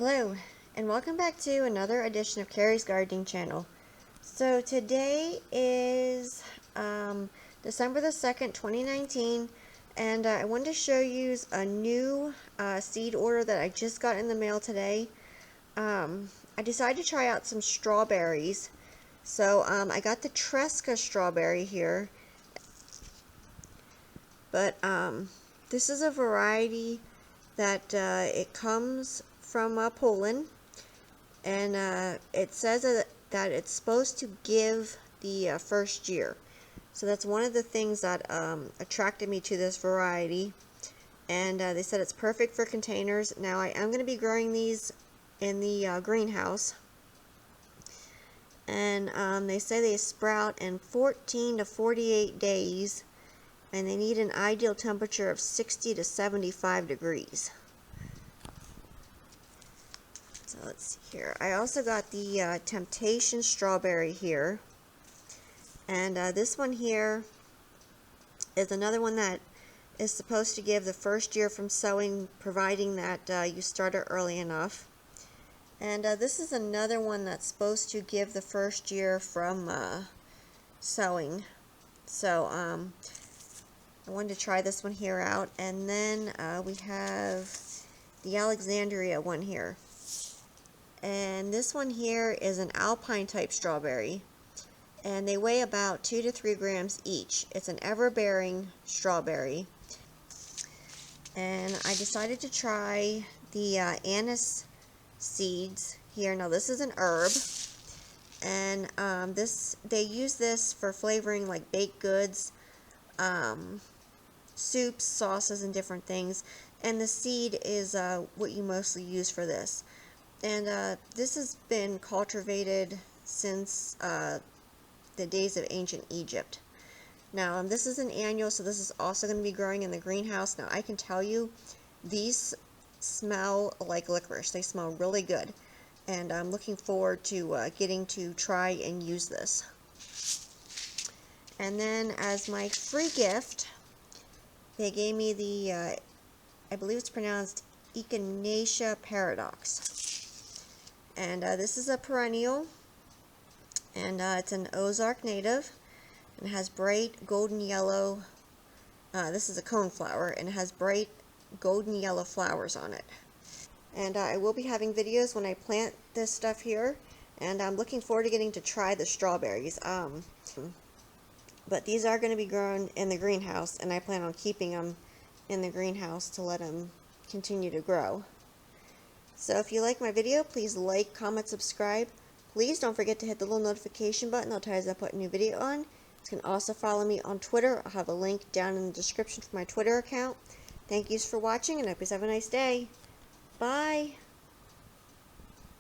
Hello, and welcome back to another edition of Carrie's Gardening Channel. So today is December the 2nd, 2019, and I wanted to show you a new seed order that I just got in the mail today. I decided to try out some strawberries. So I got the Tresca Strawberry here, but this is a variety that it comes from Poland, and it says that it's supposed to give the first year. So that's one of the things that attracted me to this variety, and they said it's perfect for containers. Now I am going to be growing these in the greenhouse, and they say they sprout in 14 to 48 days, and they need an ideal temperature of 60 to 75 degrees. So let's see here. I also got the Temptation Strawberry here. And this one here is another one that is supposed to give the first year from sowing, providing that you start it early enough. And this is another one that's supposed to give the first year from sowing. So I wanted to try this one here out. And then we have the Alexandria one here. And this one here is an Alpine type strawberry, and they weigh about 2 to 3 grams each. It's an ever-bearing strawberry, and I decided to try the anise seeds here. Now this is an herb, and they use this for flavoring like baked goods, soups, sauces, and different things. And the seed is what you mostly use for this. And this has been cultivated since the days of ancient Egypt. Now, this is an annual, so this is also going to be growing in the greenhouse. Now, I can tell you, these smell like licorice. They smell really good. And I'm looking forward to getting to try and use this. And then, as my free gift, they gave me the, I believe it's pronounced Echinacea paradox. And this is a perennial, and it's an Ozark native, and it has bright golden yellow, this is a coneflower, and it has bright golden yellow flowers on it. And I will be having videos when I plant this stuff here, and I'm looking forward to getting to try the strawberries. But these are going to be grown in the greenhouse, and I plan on keeping them in the greenhouse to let them continue to grow. So if you like my video, please like, comment, subscribe. Please don't forget to hit the little notification button. That'll tell you as I put a new video on. You can also follow me on Twitter. I'll have a link down in the description for my Twitter account. Thank you for watching, and I hope you have a nice day. Bye.